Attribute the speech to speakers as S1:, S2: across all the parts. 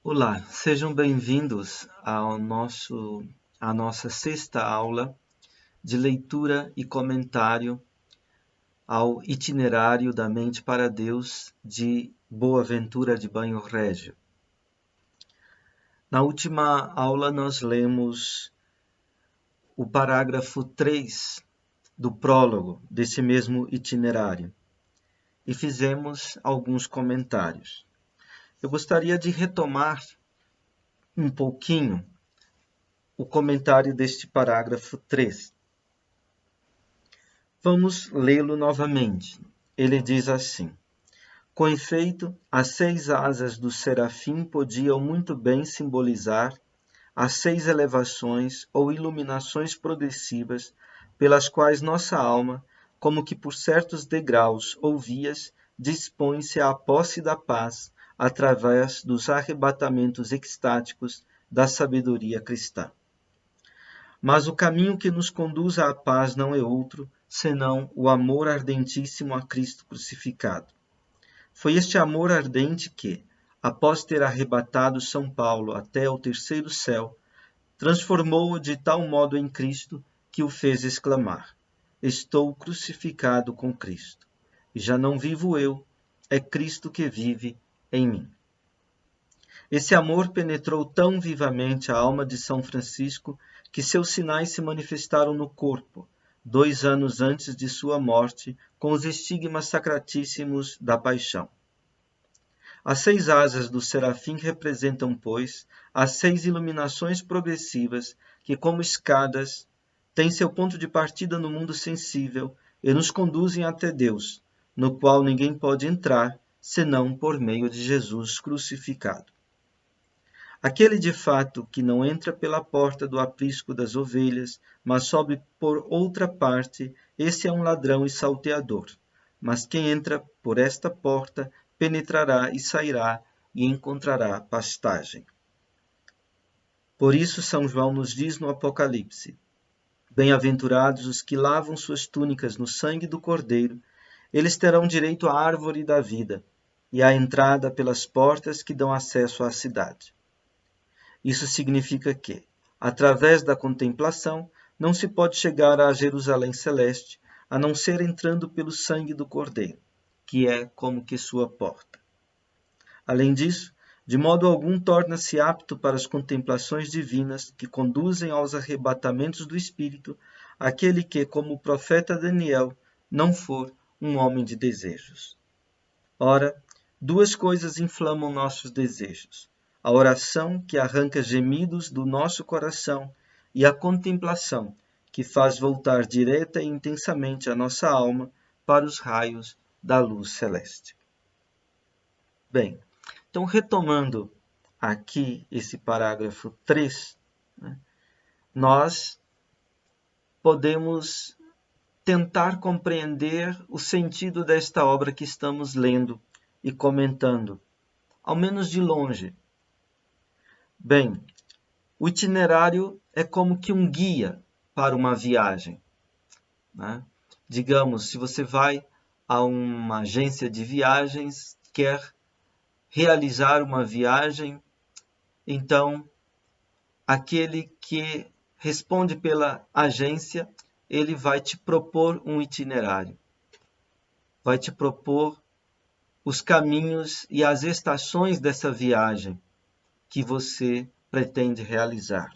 S1: Olá, sejam bem-vindos à nossa sexta aula de leitura e comentário ao Itinerário da Mente para Deus de Boaventura de Banho Régio. Na última aula nós lemos o parágrafo 3 do prólogo desse mesmo itinerário e fizemos alguns comentários. Eu gostaria de retomar um pouquinho o comentário deste parágrafo 3. Vamos lê-lo novamente. Ele diz assim: com efeito, as 6 asas do serafim podiam muito bem simbolizar as 6 elevações ou iluminações progressivas pelas quais nossa alma, como que por certos degraus ou vias, dispõe-se à posse da paz através dos arrebatamentos extáticos da sabedoria cristã. Mas o caminho que nos conduz à paz não é outro, senão o amor ardentíssimo a Cristo crucificado. Foi este amor ardente que, após ter arrebatado São Paulo até ao terceiro céu, transformou-o de tal modo em Cristo que o fez exclamar: estou crucificado com Cristo. E já não vivo eu, é Cristo que vive em mim. Esse amor penetrou tão vivamente a alma de São Francisco que seus sinais se manifestaram no corpo, 2 anos antes de sua morte, com os estigmas sacratíssimos da paixão. As 6 asas do serafim representam, pois, as 6 iluminações progressivas que, como escadas, têm seu ponto de partida no mundo sensível e nos conduzem até Deus, no qual ninguém pode entrar senão por meio de Jesus crucificado. Aquele de fato que não entra pela porta do aprisco das ovelhas, mas sobe por outra parte, esse é um ladrão e salteador. Mas quem entra por esta porta penetrará e sairá e encontrará pastagem. Por isso São João nos diz no Apocalipse: bem-aventurados os que lavam suas túnicas no sangue do Cordeiro, eles terão direito à árvore da vida e à entrada pelas portas que dão acesso à cidade. Isso significa que, através da contemplação, não se pode chegar à Jerusalém celeste, a não ser entrando pelo sangue do Cordeiro, que é como que sua porta. Além disso, de modo algum torna-se apto para as contemplações divinas que conduzem aos arrebatamentos do Espírito aquele que, como o profeta Daniel, não for um homem de desejos. Ora, 2 coisas inflamam nossos desejos: a oração, que arranca gemidos do nosso coração, e a contemplação, que faz voltar direta e intensamente a nossa alma para os raios da luz celeste. Bem, então retomando aqui esse parágrafo 3, nós podemos tentar compreender o sentido desta obra que estamos lendo e comentando, ao menos de longe. Bem, o itinerário é como que um guia para uma viagem, né? Digamos, se você vai a uma agência de viagens, quer realizar uma viagem, então aquele que responde pela agência, ele vai te propor um itinerário, vai te propor os caminhos e as estações dessa viagem que você pretende realizar.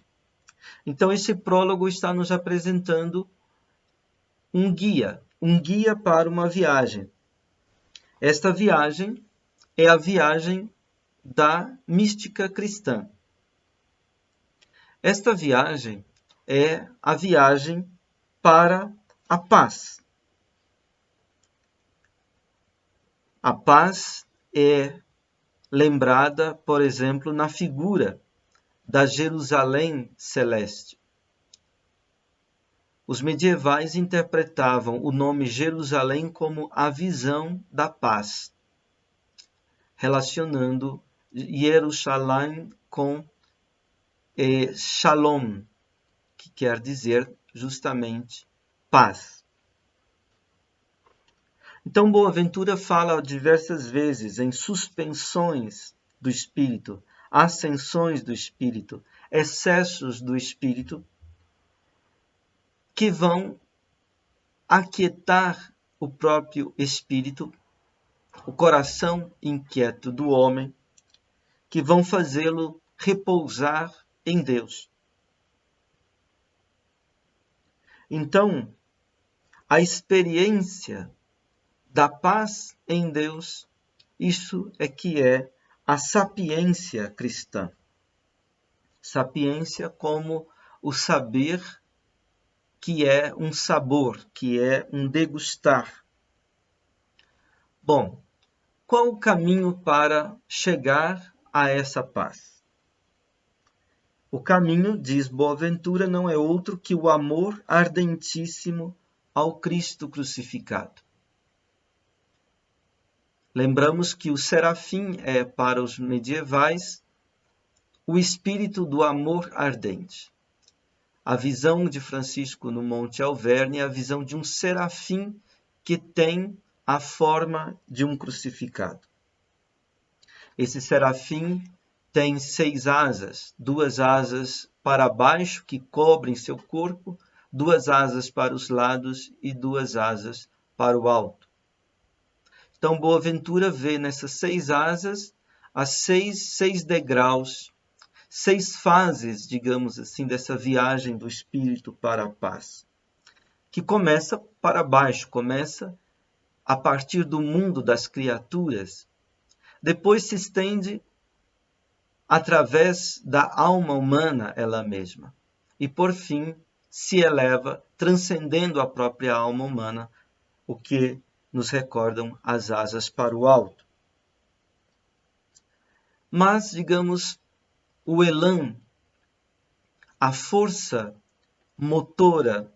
S1: Então, esse prólogo está nos apresentando um guia para uma viagem. Esta viagem é a viagem da mística cristã. Esta viagem é a viagem para a paz. A paz é lembrada, por exemplo, na figura da Jerusalém celeste. Os medievais interpretavam o nome Jerusalém como a visão da paz, relacionando Jerusalém com Shalom, que quer dizer justamente paz. Então, Boaventura fala diversas vezes em suspensões do espírito, ascensões do Espírito, excessos do Espírito, que vão aquietar o próprio Espírito, o coração inquieto do homem, que vão fazê-lo repousar em Deus. Então, a experiência da paz em Deus, isso é que é a sapiência cristã. Sapiência como o saber, que é um sabor, que é um degustar. Bom, qual o caminho para chegar a essa paz? O caminho, diz Boaventura, não é outro que o amor ardentíssimo ao Cristo crucificado. Lembramos que o serafim é, para os medievais, o espírito do amor ardente. A visão de Francisco no Monte Alverne é a visão de um serafim que tem a forma de um crucificado. Esse serafim tem 6 asas, 2 asas para baixo que cobrem seu corpo, 2 asas para os lados e 2 asas para o alto. Então, Boaventura vê nessas 6 asas as 6 degraus, 6 fases, digamos assim, dessa viagem do espírito para a paz, que começa para baixo, começa a partir do mundo das criaturas, depois se estende através da alma humana ela mesma, e por fim se eleva, transcendendo a própria alma humana, o que nos recordam as asas para o alto. Mas, digamos, o elan, a força motora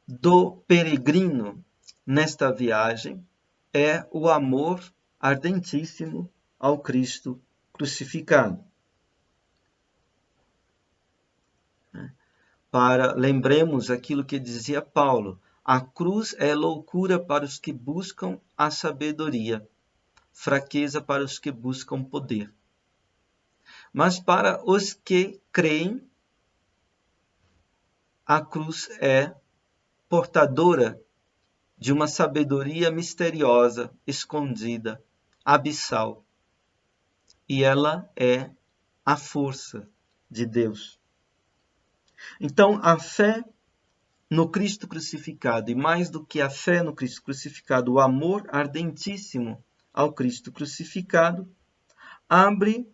S1: do peregrino nesta viagem é o amor ardentíssimo ao Cristo crucificado. Lembremos aquilo que dizia Paulo: a cruz é loucura para os que buscam a sabedoria, fraqueza para os que buscam poder. Mas para os que creem, a cruz é portadora de uma sabedoria misteriosa, escondida, abissal. E ela é a força de Deus. Então, a fé no Cristo crucificado, e mais do que a fé no Cristo crucificado, o amor ardentíssimo ao Cristo crucificado, abre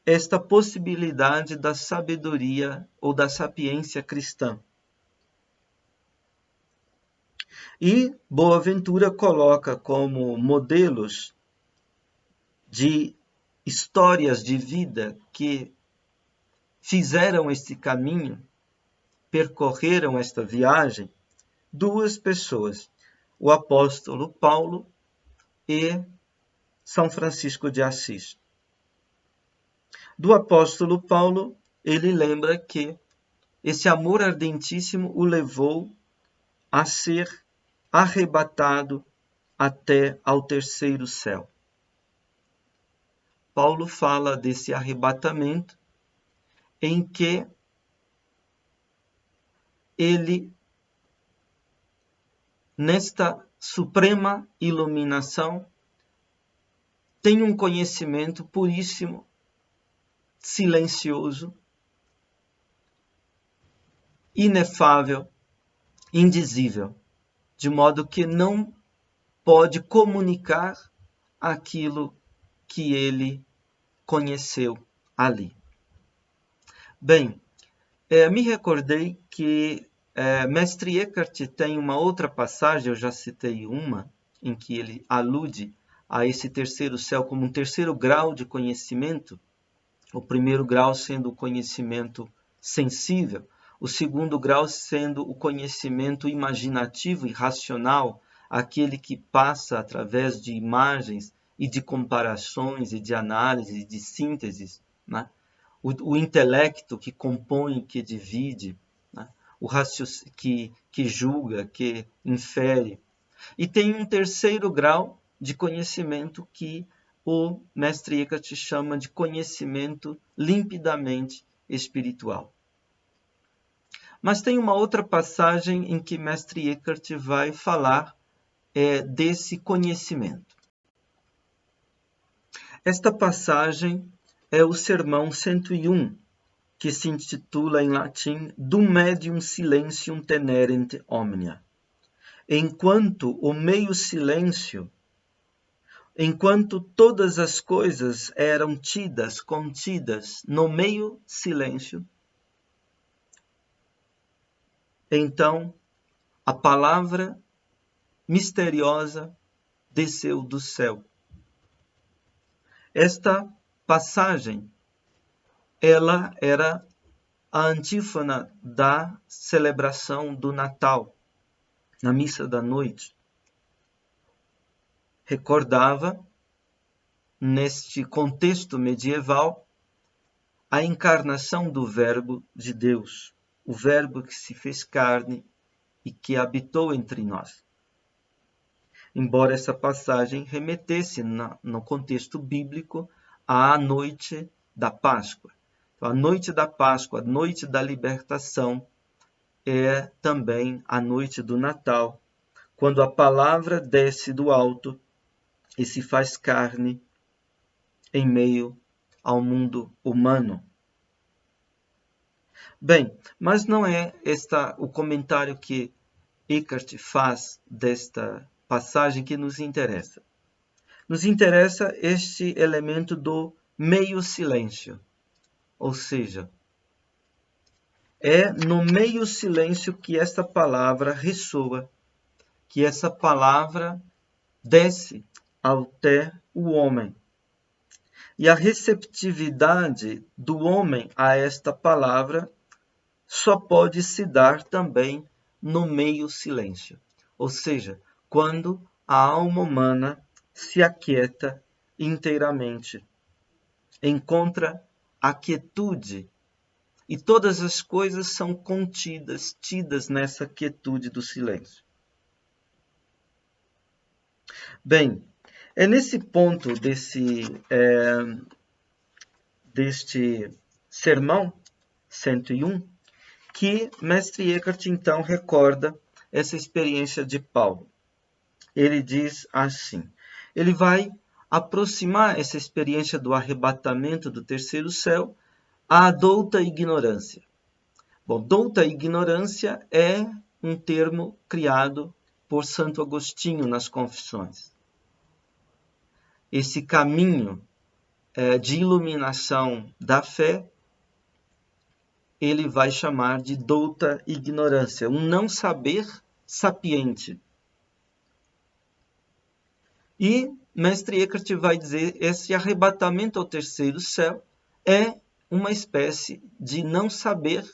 S1: esta possibilidade da sabedoria ou da sapiência cristã. E Boaventura coloca como modelos de histórias de vida que fizeram este caminho, percorreram esta viagem, 2 pessoas, o apóstolo Paulo e São Francisco de Assis. Do apóstolo Paulo, ele lembra que esse amor ardentíssimo o levou a ser arrebatado até ao 3º céu. Paulo fala desse arrebatamento em que ele, nesta suprema iluminação, tem um conhecimento puríssimo, silencioso, inefável, indizível, de modo que não pode comunicar aquilo que ele conheceu ali. Bem, me recordei que Mestre Eckhart tem uma outra passagem, eu já citei uma, em que ele alude a esse 3º céu como um 3º grau de conhecimento, o 1º grau sendo o conhecimento sensível, o 2º grau sendo o conhecimento imaginativo e racional, aquele que passa através de imagens e de comparações e de análises, de sínteses, né? O intelecto que compõe, que divide, né? O raciocínio que julga, que infere. E tem um 3º grau de conhecimento que o mestre Eckhart chama de conhecimento limpidamente espiritual. Mas tem uma outra passagem em que mestre Eckhart vai falar desse conhecimento. Esta passagem é o Sermão 101, que se intitula em latim Dum medium silentium tenerent omnia. Enquanto o meio silêncio, enquanto todas as coisas eram tidas, contidas no meio silêncio, então a palavra misteriosa desceu do céu. Esta passagem, ela era a antífona da celebração do Natal, na missa da noite. Recordava, neste contexto medieval, a encarnação do Verbo de Deus, o Verbo que se fez carne e que habitou entre nós. Embora essa passagem remetesse, no contexto bíblico, à noite da Páscoa. Então, a noite da Páscoa, a noite da libertação, é também a noite do Natal, quando a palavra desce do alto e se faz carne em meio ao mundo humano. Bem, mas não é o comentário que Eckhart faz desta passagem que nos interessa. Nos interessa este elemento do meio silêncio, ou seja, é no meio silêncio que essa palavra ressoa, que essa palavra desce até o homem. E a receptividade do homem a esta palavra só pode se dar também no meio silêncio, ou seja, quando a alma humana se aquieta inteiramente, encontra a quietude, e todas as coisas são contidas, tidas nessa quietude do silêncio. Bem, é nesse ponto deste sermão 101 que mestre Eckhart então recorda essa experiência de Paulo. Ele diz assim, ele vai aproximar essa experiência do arrebatamento do terceiro céu à douta ignorância. Bom, douta ignorância é um termo criado por Santo Agostinho nas Confissões. Esse caminho de iluminação da fé, ele vai chamar de douta ignorância, um não saber sapiente. E mestre Eckhart vai dizer que esse arrebatamento ao terceiro céu é uma espécie de não saber,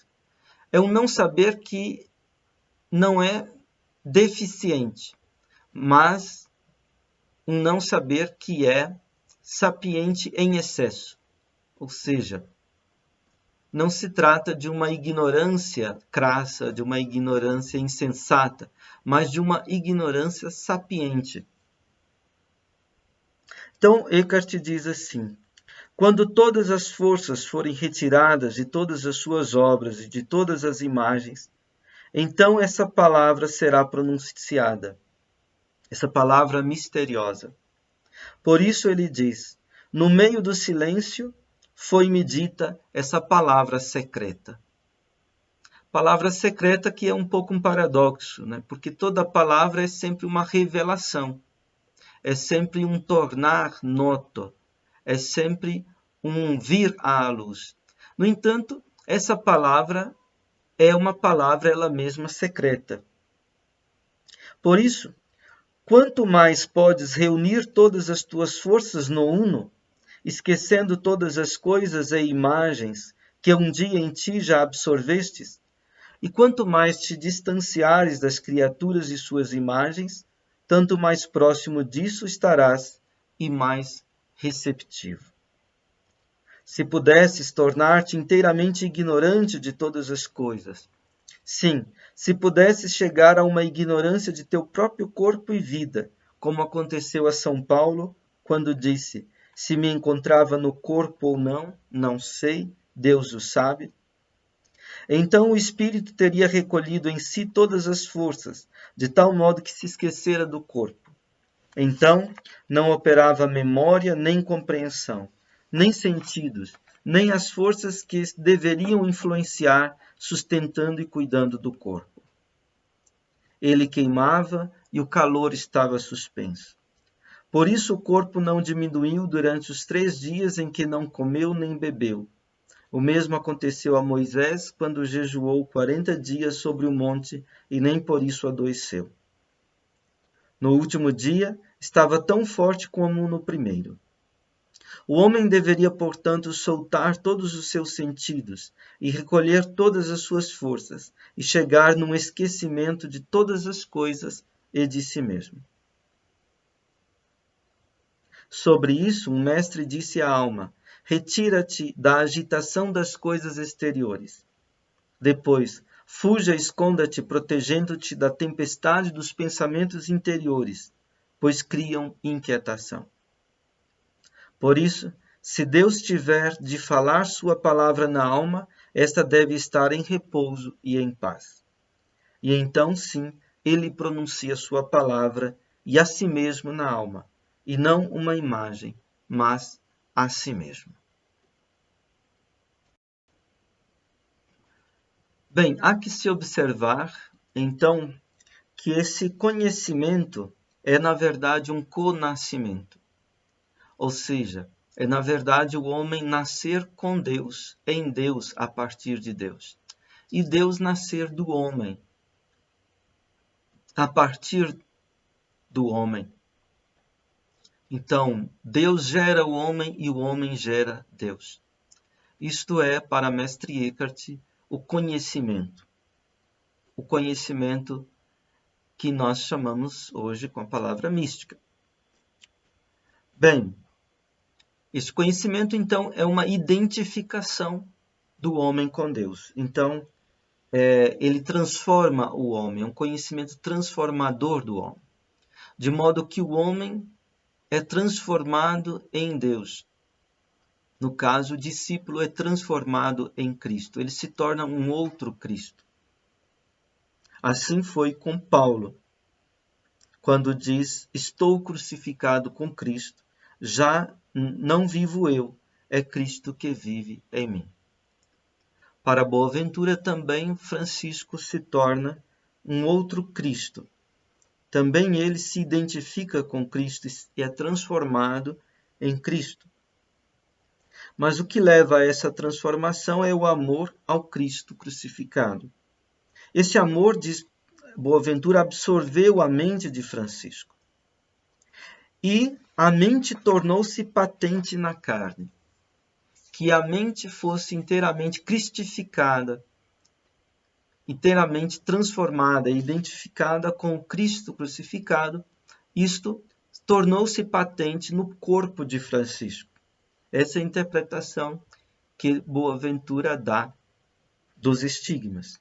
S1: é um não saber que não é deficiente, mas um não saber que é sapiente em excesso. Ou seja, não se trata de uma ignorância crassa, de uma ignorância insensata, mas de uma ignorância sapiente. Então, Eckhart diz assim, quando todas as forças forem retiradas de todas as suas obras e de todas as imagens, então essa palavra será pronunciada, essa palavra misteriosa. Por isso ele diz, no meio do silêncio foi-me dita essa palavra secreta. Palavra secreta que é um pouco um paradoxo, né? Porque toda palavra é sempre uma revelação, é sempre um tornar noto, é sempre um vir à luz. No entanto, essa palavra é uma palavra ela mesma secreta. Por isso, quanto mais podes reunir todas as tuas forças no uno, esquecendo todas as coisas e imagens que um dia em ti já absorvestes, e quanto mais te distanciares das criaturas e suas imagens, tanto mais próximo disso estarás e mais receptivo. Se pudesses tornar-te inteiramente ignorante de todas as coisas, sim, se pudesses chegar a uma ignorância de teu próprio corpo e vida, como aconteceu a São Paulo, quando disse, Se me encontrava no corpo ou não, não sei, Deus o sabe. Então o espírito teria recolhido em si todas as forças, de tal modo que se esquecera do corpo. Então não operava memória, nem compreensão, nem sentidos, nem as forças que deveriam influenciar, sustentando e cuidando do corpo. Ele queimava e o calor estava suspenso. Por isso o corpo não diminuiu durante os 3 dias em que não comeu nem bebeu. O mesmo aconteceu a Moisés quando jejuou 40 dias sobre o monte e nem por isso adoeceu. No último dia estava tão forte como no primeiro. O homem deveria, portanto, soltar todos os seus sentidos e recolher todas as suas forças e chegar num esquecimento de todas as coisas e de si mesmo. Sobre isso, um mestre disse à alma: retira-te da agitação das coisas exteriores. Depois, fuja e esconda-te, protegendo-te da tempestade dos pensamentos interiores, pois criam inquietação. Por isso, se Deus tiver de falar sua palavra na alma, esta deve estar em repouso e em paz. E então, sim, ele pronuncia sua palavra e a si mesmo na alma, e não uma imagem, mas a si mesmo. Bem, há que se observar, então, que esse conhecimento é, na verdade, um conascimento. Ou seja, é, na verdade, o homem nascer com Deus, em Deus, a partir de Deus. E Deus nascer do homem, a partir do homem. Então, Deus gera o homem e o homem gera Deus. Isto é, para Mestre Eckhart, o conhecimento. O conhecimento que nós chamamos hoje com a palavra mística. Bem, esse conhecimento, então, é uma identificação do homem com Deus. Então, ele transforma o homem, é um conhecimento transformador do homem. De modo que o homem é transformado em Deus. No caso, o discípulo é transformado em Cristo. Ele se torna um outro Cristo. Assim foi com Paulo, quando diz: estou crucificado com Cristo, já não vivo eu, é Cristo que vive em mim. Para Boaventura também Francisco se torna um outro Cristo. Também ele se identifica com Cristo e é transformado em Cristo. Mas o que leva a essa transformação é o amor ao Cristo crucificado. Esse amor, diz Boaventura, absorveu a mente de Francisco. E a mente tornou-se patente na carne. Que a mente fosse inteiramente cristificada, inteiramente transformada, identificada com o Cristo crucificado, isto tornou-se patente no corpo de Francisco. Essa é a interpretação que Boaventura dá dos estigmas,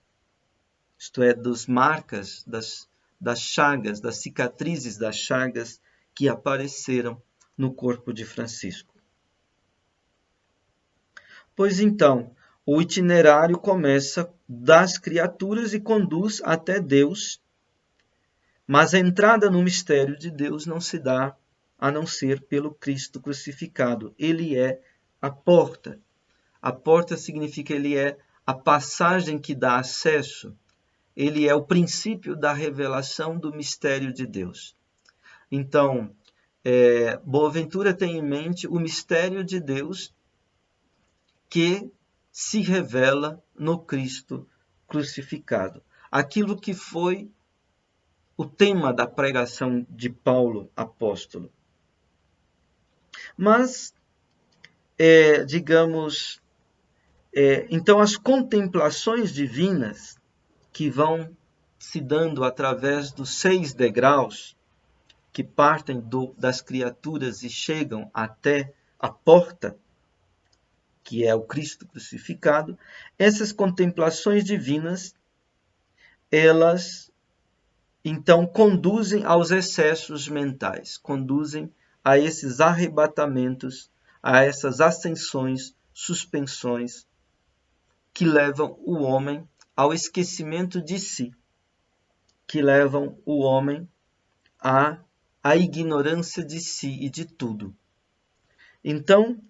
S1: isto é, das marcas, das chagas, das cicatrizes das chagas que apareceram no corpo de Francisco. Pois então, o itinerário começa das criaturas e conduz até Deus, mas a entrada no mistério de Deus não se dá a não ser pelo Cristo crucificado. Ele é a porta. A porta significa ele é a passagem que dá acesso. Ele é o princípio da revelação do mistério de Deus. Então, Boaventura tem em mente o mistério de Deus que se revela no Cristo crucificado. Aquilo que foi o tema da pregação de Paulo, apóstolo. Mas, então as contemplações divinas que vão se dando através dos 6 degraus que partem das criaturas e chegam até a porta, que é o Cristo crucificado, essas contemplações divinas, elas então conduzem aos excessos mentais, conduzem a esses arrebatamentos, a essas ascensões, suspensões, que levam o homem ao esquecimento de si, que levam o homem à ignorância de si e de tudo. Então,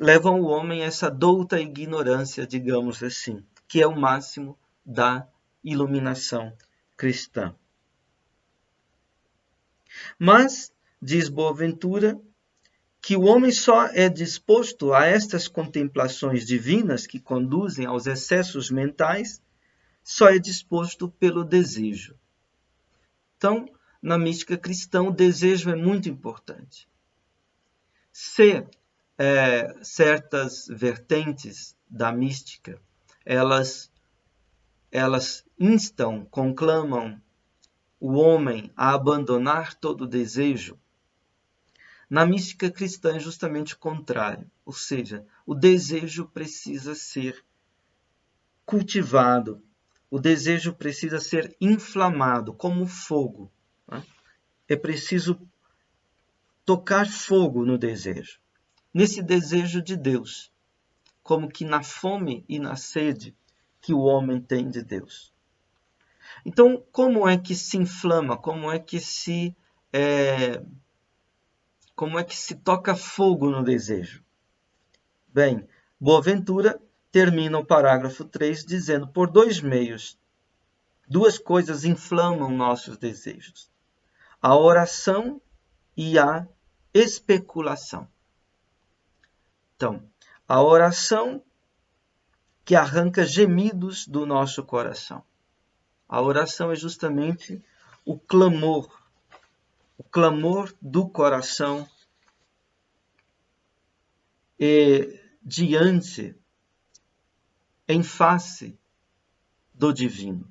S1: levam o homem a essa douta ignorância, digamos assim, que é o máximo da iluminação cristã. Mas, diz Boaventura, que o homem só é disposto a estas contemplações divinas que conduzem aos excessos mentais, só é disposto pelo desejo. Então, na mística cristã, o desejo é muito importante. Se certas vertentes da mística, elas instam, conclamam o homem a abandonar todo desejo, na mística cristã é justamente o contrário. Ou seja, o desejo precisa ser cultivado, o desejo precisa ser inflamado, como fogo. Né? É preciso tocar fogo no desejo, nesse desejo de Deus, como que na fome e na sede que o homem tem de Deus. Então, como é que se inflama? Como é que se toca fogo no desejo? Bem, Boaventura termina o parágrafo 3 dizendo: por dois meios, duas coisas inflamam nossos desejos: a oração e a especulação. Então, a oração que arranca gemidos do nosso coração. A oração é justamente o clamor do coração diante, em face do divino.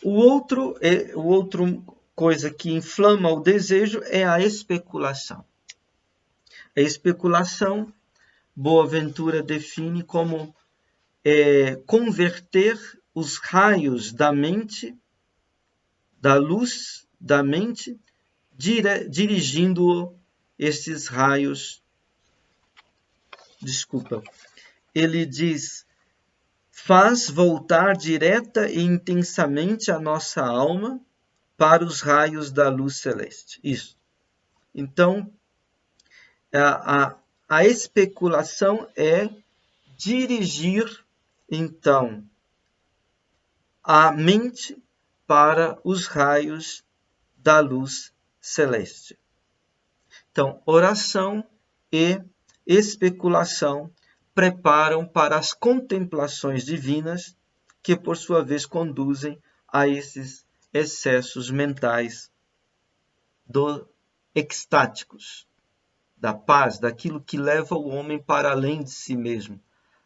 S1: O outro coisa que inflama o desejo é a especulação. A especulação, Boaventura define como converter os raios da mente, da luz da mente, dirigindo esses raios. Ele diz: faz voltar direta e intensamente a nossa alma para os raios da luz celeste. Isso. Então, a especulação é dirigir, então, a mente para os raios da luz celeste. Então, oração e especulação preparam para as contemplações divinas, que por sua vez conduzem a esses excessos mentais extáticos, da paz, daquilo que leva o homem para além de si mesmo,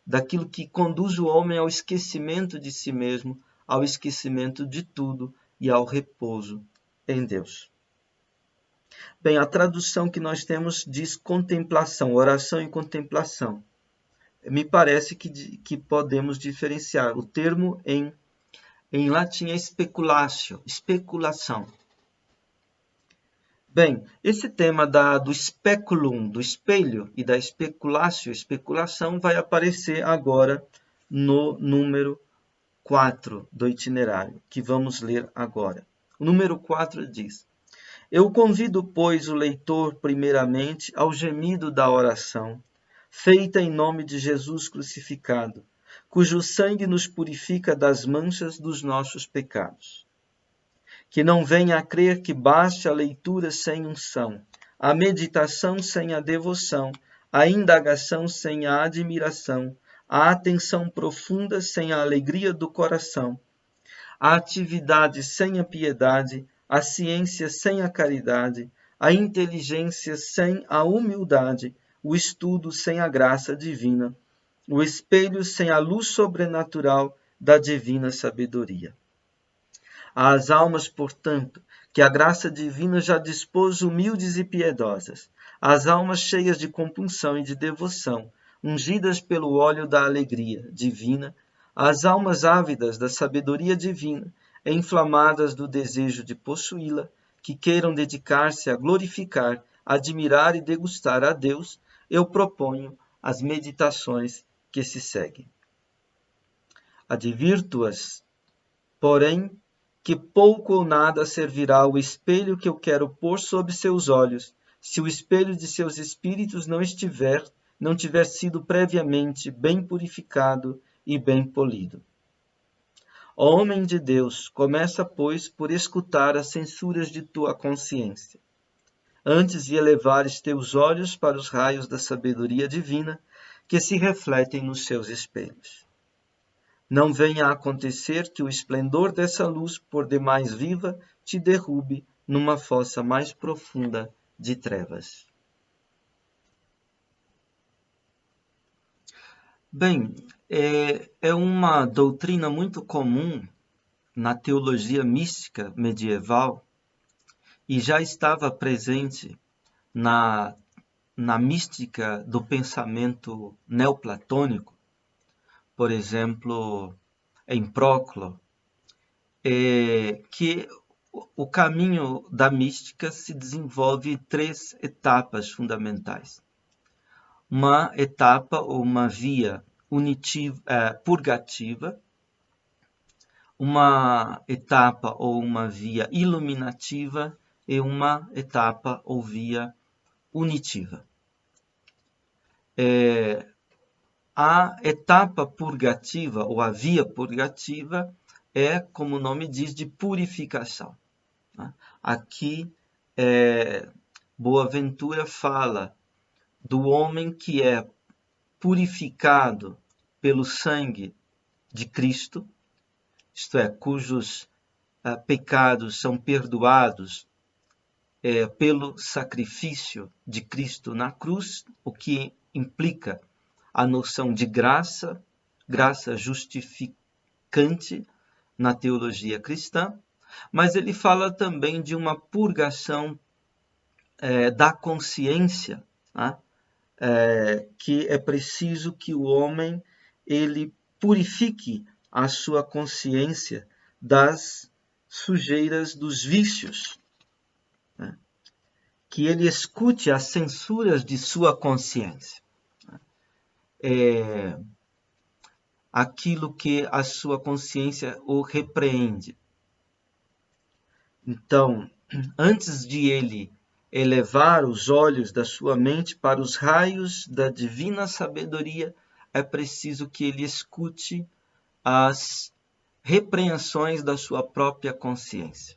S1: daquilo que conduz o homem ao esquecimento de si mesmo, ao esquecimento de tudo e ao repouso em Deus. Bem, a tradução que nós temos diz contemplação, oração e contemplação. Me parece que podemos diferenciar. O termo em latim é speculatio, especulação. Bem, esse tema do speculum, do espelho, e da speculatio, especulação, vai aparecer agora no número 4 do itinerário, que vamos ler agora. O número 4 diz: eu convido, pois, o leitor, primeiramente, ao gemido da oração, feita em nome de Jesus crucificado, cujo sangue nos purifica das manchas dos nossos pecados. Que não venha a crer que baste a leitura sem unção, a meditação sem a devoção, a indagação sem a admiração, a atenção profunda sem a alegria do coração, a atividade sem a piedade, a ciência sem a caridade, a inteligência sem a humildade, o estudo sem a graça divina, o espelho sem a luz sobrenatural da divina sabedoria. Às almas, portanto, que a graça divina já dispôs humildes e piedosas, às almas cheias de compunção e de devoção, ungidas pelo óleo da alegria divina, às almas ávidas da sabedoria divina, e inflamadas do desejo de possuí-la, que queiram dedicar-se a glorificar, admirar e degustar a Deus, eu proponho as meditações que se seguem. Advirto-as, porém, que pouco ou nada servirá o espelho que eu quero pôr sob seus olhos, se o espelho de seus espíritos não tiver sido previamente bem purificado e bem polido. Ó homem de Deus, começa, pois, por escutar as censuras de tua consciência, antes de elevares teus olhos para os raios da sabedoria divina que se refletem nos seus espelhos. Não venha a acontecer que o esplendor dessa luz, por demais viva, te derrube numa fossa mais profunda de trevas. Bem, é uma doutrina muito comum na teologia mística medieval e já estava presente na mística do pensamento neoplatônico, por exemplo, em Proclo, que o caminho da mística se desenvolve em 3 etapas fundamentais. Uma etapa ou uma via purgativa, uma etapa ou uma via iluminativa e uma etapa ou via unitiva. A etapa purgativa ou a via purgativa é, como o nome diz, de purificação. Aqui, Boaventura fala do homem que é purificado pelo sangue de Cristo, isto é, cujos pecados são perdoados pelo sacrifício de Cristo na cruz, o que implica a noção de graça justificante na teologia cristã, mas ele fala também de uma purgação da consciência, né? Que é preciso que o homem ele purifique a sua consciência das sujeiras dos vícios, né? Que ele escute as censuras de sua consciência, aquilo que a sua consciência o repreende. Então, antes de ele elevar os olhos da sua mente para os raios da divina sabedoria, é preciso que ele escute as repreensões da sua própria consciência.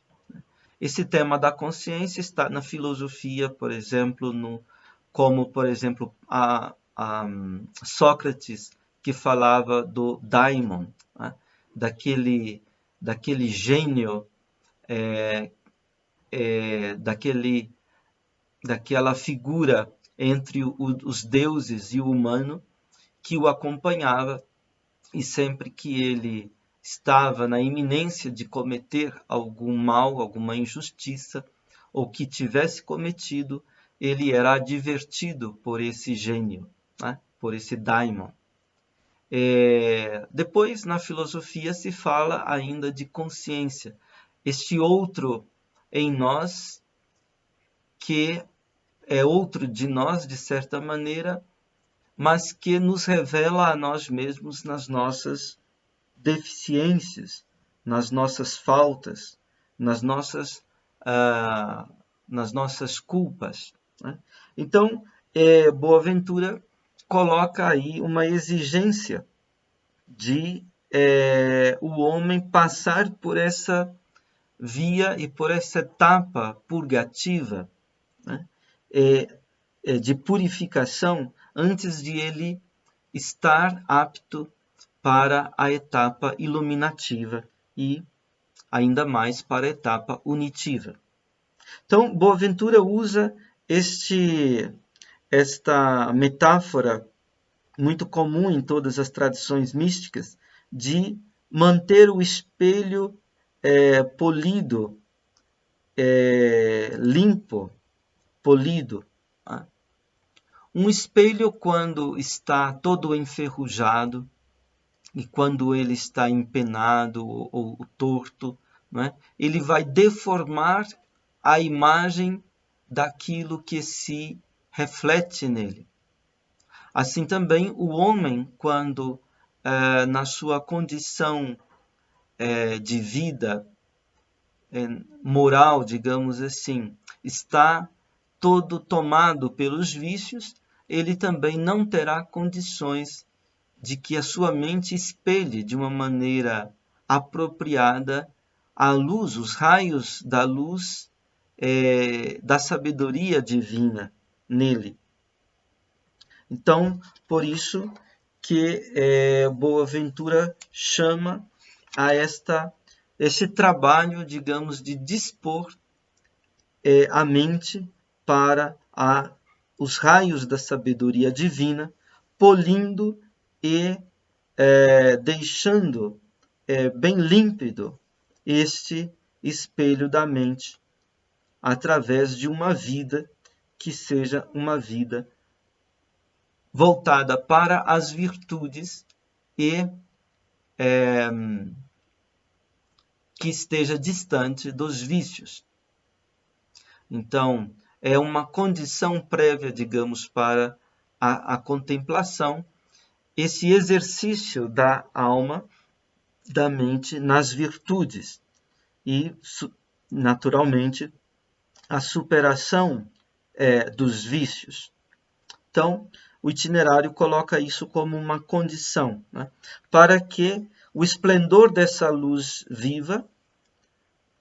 S1: Esse tema da consciência está na filosofia, por exemplo, como, por exemplo, a Sócrates, que falava do daimon, né? daquele gênio, daquela figura entre os deuses e o humano que o acompanhava, e sempre que ele estava na iminência de cometer algum mal, alguma injustiça, ou que tivesse cometido, ele era advertido por esse gênio, né? Por esse daimon. Depois, na filosofia, se fala ainda de consciência, este outro em nós, que é outro de nós, de certa maneira, mas que nos revela a nós mesmos nas nossas deficiências, nas nossas faltas, nas nossas culpas, né? Então, Boaventura coloca aí uma exigência de o homem passar por essa via e por essa etapa purgativa, né? De purificação, antes de ele estar apto para a etapa iluminativa e ainda mais para a etapa unitiva. Então, Boaventura usa esta metáfora muito comum em todas as tradições místicas de manter o espelho polido, limpo, polido. Um espelho, quando está todo enferrujado e quando ele está empenado ou torto, não é? Ele vai deformar a imagem daquilo que se reflete nele. Assim também o homem, quando na sua condição de vida moral, digamos assim, está todo tomado pelos vícios, ele também não terá condições de que a sua mente espelhe de uma maneira apropriada a luz, os raios da luz da sabedoria divina nele. Então, por isso que Boaventura chama a esse trabalho, digamos, de dispor a mente para os raios da sabedoria divina, polindo e deixando bem límpido este espelho da mente, através de uma vida que seja uma vida voltada para as virtudes e que esteja distante dos vícios. Então, é uma condição prévia, digamos, para a contemplação, esse exercício da alma, da mente nas virtudes e, naturalmente, a superação dos vícios. Então, o itinerário coloca isso como uma condição, né, para que o esplendor dessa luz viva,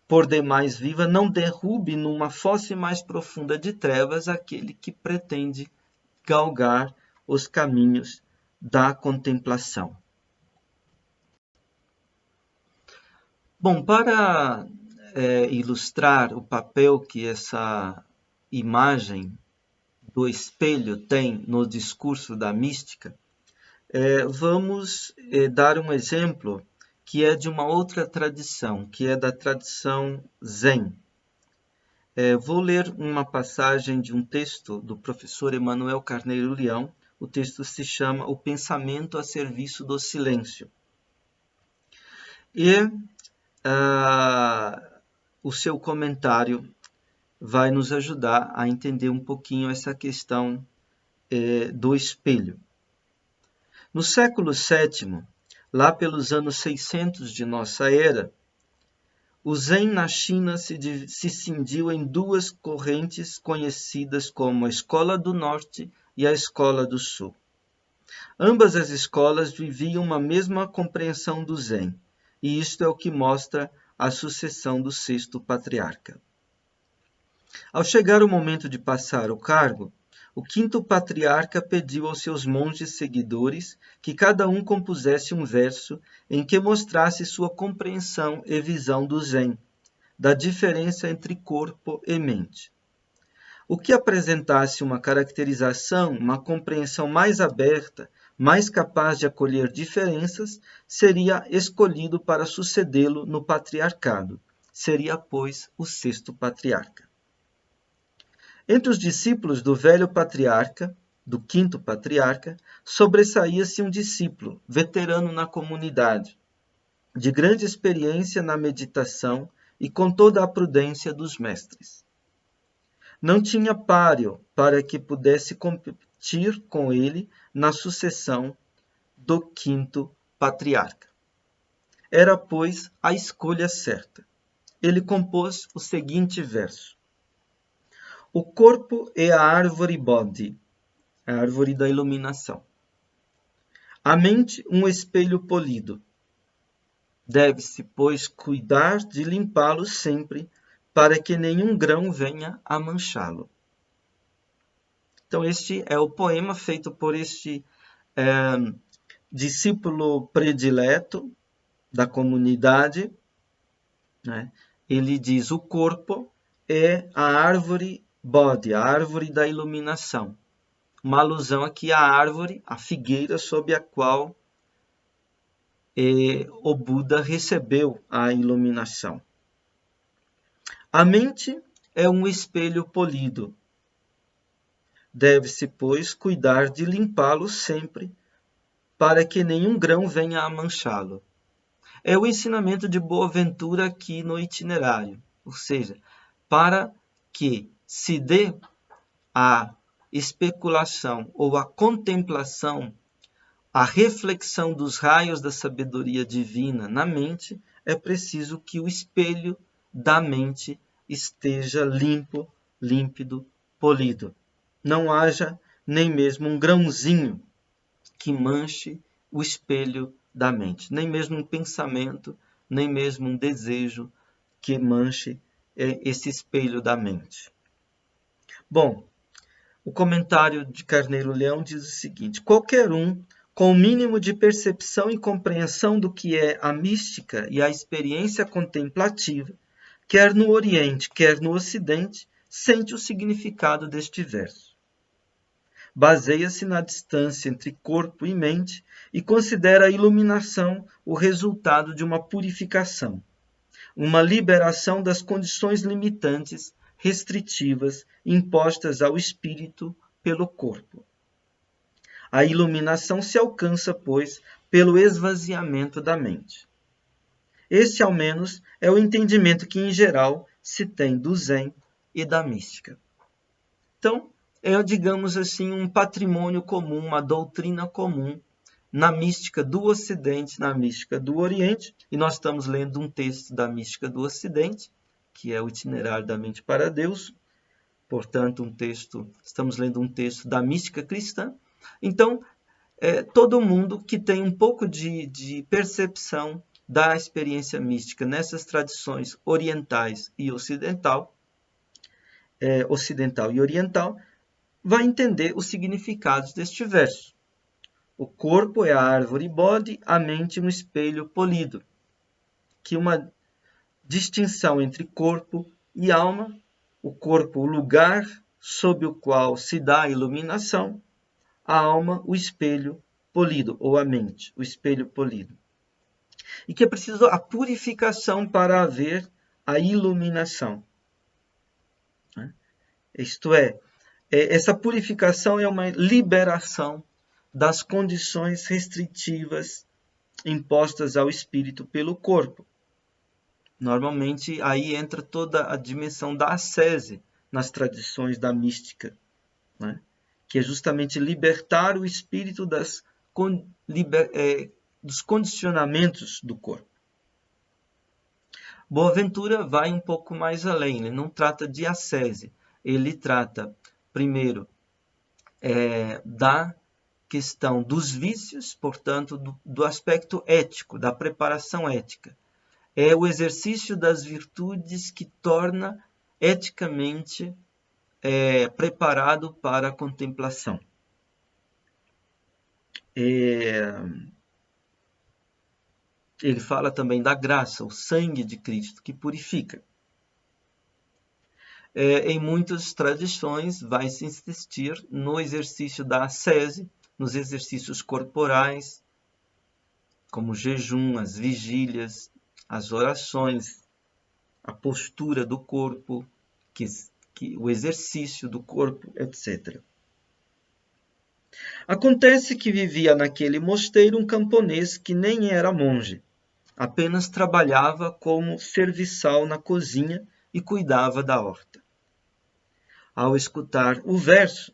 S1: por demais viva, não derrube numa fosse mais profunda de trevas aquele que pretende galgar os caminhos da contemplação. Bom, para ilustrar o papel que essa imagem do espelho tem no discurso da mística, vamos dar um exemplo que é de uma outra tradição, que é da tradição Zen. Vou ler uma passagem de um texto do professor Emanuel Carneiro Leão. O texto se chama O Pensamento a Serviço do Silêncio. E o seu comentário vai nos ajudar a entender um pouquinho essa questão do espelho. No século VII, lá pelos anos 600 de nossa era, o Zen na China se cindiu em duas correntes conhecidas como a Escola do Norte e a Escola do Sul. Ambas as escolas viviam uma mesma compreensão do Zen, e isto é o que mostra a sucessão do sexto patriarca. Ao chegar o momento de passar o cargo, o quinto patriarca pediu aos seus monges seguidores que cada um compusesse um verso em que mostrasse sua compreensão e visão do Zen, da diferença entre corpo e mente. O que apresentasse uma caracterização, uma compreensão mais aberta, mais capaz de acolher diferenças, seria escolhido para sucedê-lo no patriarcado. Seria, pois, o sexto patriarca. Entre os discípulos do velho patriarca, do quinto patriarca, sobressaía-se um discípulo, veterano na comunidade, de grande experiência na meditação e com toda a prudência dos mestres. Não tinha páreo para que pudesse competir com ele na sucessão do quinto patriarca. Era, pois, a escolha certa. Ele compôs o seguinte verso: o corpo é a árvore Bodhi, a árvore da iluminação. A mente, um espelho polido. Deve-se, pois, cuidar de limpá-lo sempre, para que nenhum grão venha a manchá-lo. Então, este é o poema feito por este discípulo predileto da comunidade, né? Ele diz: o corpo é a árvore Bodhi, a árvore da iluminação. Uma alusão aqui à árvore, à figueira sob a qual o Buda recebeu a iluminação. A mente é um espelho polido. Deve-se, pois, cuidar de limpá-lo sempre, para que nenhum grão venha a manchá-lo. É o ensinamento de Boaventura aqui no itinerário, ou seja, para que se dê a especulação ou a contemplação, a reflexão dos raios da sabedoria divina na mente, é preciso que o espelho da mente esteja limpo, límpido, polido. Não haja nem mesmo um grãozinho que manche o espelho da mente, nem mesmo um pensamento, nem mesmo um desejo que manche esse espelho da mente. Bom, o comentário de Carneiro Leão diz o seguinte: qualquer um com o mínimo de percepção e compreensão do que é a mística e a experiência contemplativa, quer no Oriente, quer no Ocidente, sente o significado deste verso. Baseia-se na distância entre corpo e mente e considera a iluminação o resultado de uma purificação, uma liberação das condições limitantes, restritivas, impostas ao espírito pelo corpo. A iluminação se alcança, pois, pelo esvaziamento da mente. Este, ao menos, é o entendimento que, em geral, se tem do Zen e da mística. Então, é, digamos assim, um patrimônio comum, uma doutrina comum na mística do Ocidente, na mística do Oriente, e nós estamos lendo um texto da mística do Ocidente, que é o Itinerário da Mente para Deus, portanto, estamos lendo um texto da mística cristã. Então, todo mundo que tem um pouco de percepção da experiência mística nessas tradições orientais e ocidental e oriental, vai entender os significados deste verso. O corpo é a árvore bode, a mente um espelho polido. Que uma distinção entre corpo e alma, o corpo o lugar sob o qual se dá a iluminação, a alma o espelho polido, ou a mente, o espelho polido. E que é preciso a purificação para haver a iluminação. Isto é, essa purificação é uma liberação das condições restritivas impostas ao espírito pelo corpo. Normalmente aí entra toda a dimensão da ascese nas tradições da mística, né? Que é justamente libertar o espírito dos condicionamentos do corpo. Boaventura vai um pouco mais além, ele não trata de ascese, ele trata, primeiro, da questão dos vícios, portanto, do aspecto ético, da preparação ética. É o exercício das virtudes que torna eticamente preparado para a contemplação. Ele fala também da graça, o sangue de Cristo que purifica. Em muitas tradições vai se insistir no exercício da ascese, nos exercícios corporais, como o jejum, as vigílias, as orações, a postura do corpo, o exercício do corpo, etc. Acontece que vivia naquele mosteiro um camponês que nem era monge, apenas trabalhava como serviçal na cozinha e cuidava da horta. Ao escutar o verso,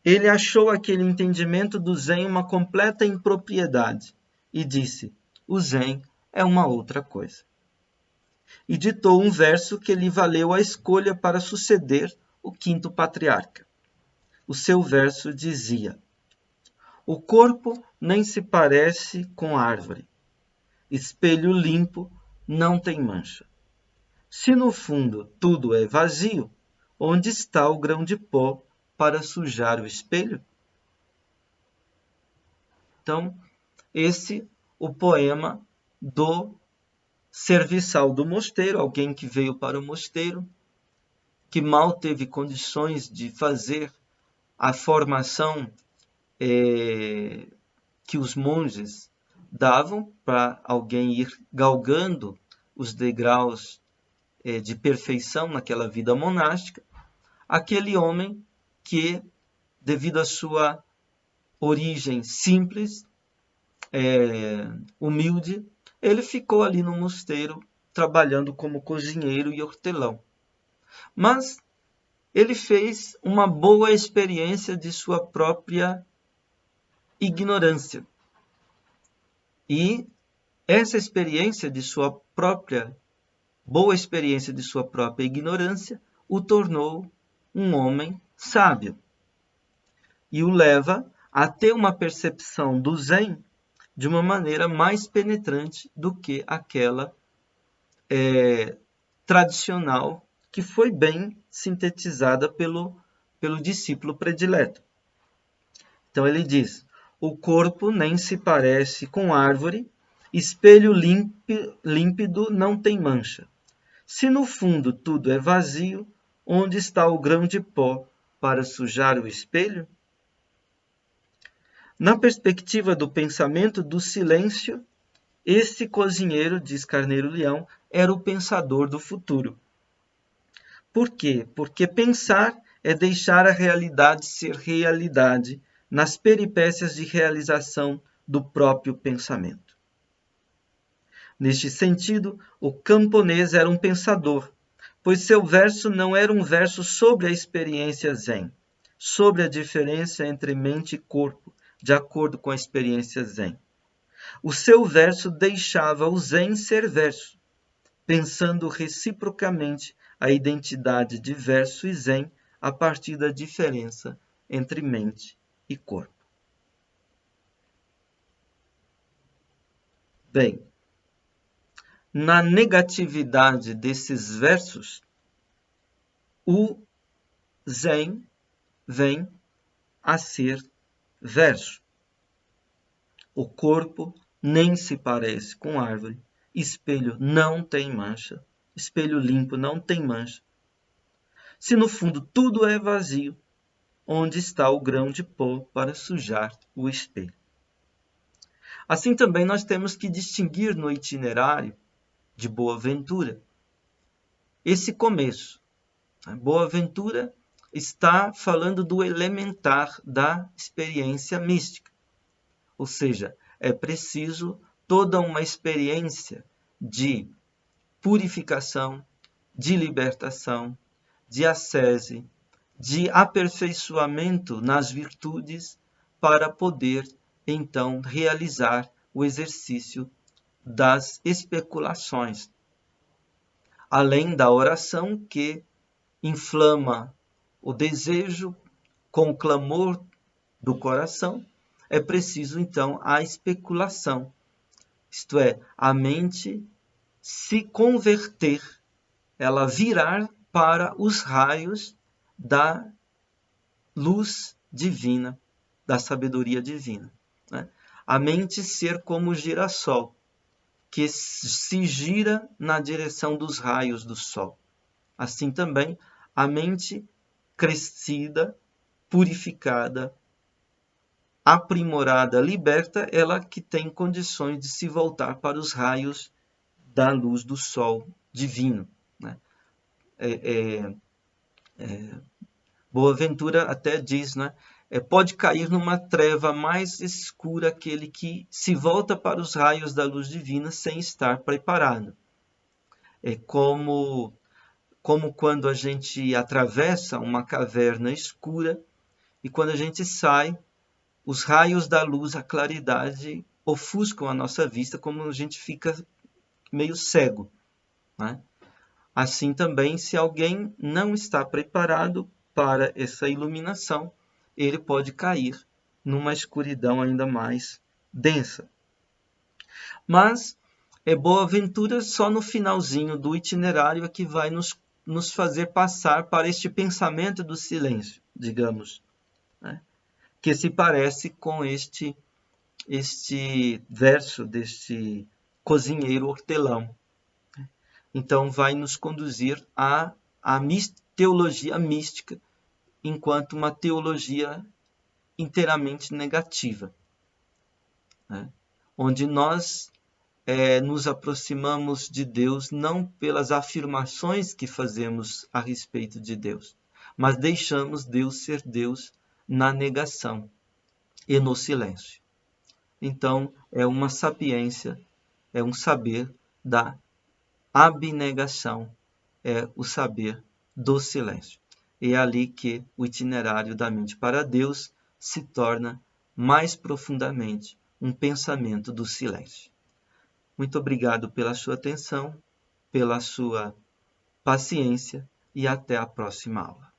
S1: ele achou aquele entendimento do Zen uma completa impropriedade e disse: o Zen é uma outra coisa. E ditou um verso que lhe valeu a escolha para suceder o quinto patriarca. O seu verso dizia: o corpo nem se parece com árvore. Espelho limpo não tem mancha. Se no fundo tudo é vazio, onde está o grão de pó para sujar o espelho? Então, o poema do serviçal do mosteiro, alguém que veio para o mosteiro, que mal teve condições de fazer a formação que os monges davam para alguém ir galgando os degraus de perfeição naquela vida monástica. Aquele homem que, devido à sua origem simples, humilde, ele ficou ali no mosteiro trabalhando como cozinheiro e hortelão. Mas ele fez uma boa experiência de sua própria ignorância. E essa experiência de sua própria boa experiência de sua própria ignorância o tornou um homem sábio e o leva a ter uma percepção do Zen de uma maneira mais penetrante do que aquela tradicional que foi bem sintetizada pelo discípulo predileto. Então ele diz: o corpo nem se parece com árvore, espelho límpido não tem mancha. Se no fundo tudo é vazio, onde está o grão de pó para sujar o espelho? Na perspectiva do pensamento do silêncio, esse cozinheiro, diz Carneiro Leão, era o pensador do futuro. Por quê? Porque pensar é deixar a realidade ser realidade nas peripécias de realização do próprio pensamento. Neste sentido, o camponês era um pensador, pois seu verso não era um verso sobre a experiência zen, sobre a diferença entre mente e corpo, de acordo com a experiência zen. O seu verso deixava o zen ser verso, pensando reciprocamente a identidade de verso e zen a partir da diferença entre mente e corpo. Bem, na negatividade desses versos, o zen vem a ser verso. O corpo nem se parece com árvore, espelho não tem mancha, espelho limpo não tem mancha. Se no fundo tudo é vazio, onde está o grão de pó para sujar o espelho? Assim também nós temos que distinguir no itinerário de Boaventura esse começo. Boaventura está falando do elementar da experiência mística. Ou seja, é preciso toda uma experiência de purificação, de libertação, de ascese, de aperfeiçoamento nas virtudes para poder, então, realizar o exercício das especulações. Além da oração que inflama o desejo com o clamor do coração, é preciso, então, a especulação. Isto é, a mente se converter, ela virar para os raios da luz divina, da sabedoria divina. Né? A mente ser como o girassol, que se gira na direção dos raios do sol. Assim também, a mente crescida, purificada, aprimorada, liberta, ela que tem condições de se voltar para os raios da luz do sol divino. Né? Boaventura até diz, né? Pode cair numa treva mais escura aquele que se volta para os raios da luz divina sem estar preparado. É como quando a gente atravessa uma caverna escura e quando a gente sai, os raios da luz, a claridade, ofuscam a nossa vista, como a gente fica meio cego. Né? Assim também, se alguém não está preparado para essa iluminação, ele pode cair numa escuridão ainda mais densa. Mas Boaventura só no finalzinho do itinerário é que vai nos fazer passar para este pensamento do silêncio, digamos, né? Que se parece com este verso deste cozinheiro hortelão. Então vai nos conduzir à teologia mística, enquanto uma teologia inteiramente negativa, né? Onde nós nos aproximamos de Deus não pelas afirmações que fazemos a respeito de Deus, mas deixamos Deus ser Deus na negação e no silêncio. Então, é uma sapiência é um saber da abnegação, é o saber do silêncio. E é ali que o itinerário da mente para Deus se torna mais profundamente um pensamento do silêncio. Muito obrigado pela sua atenção, pela sua paciência e até a próxima aula.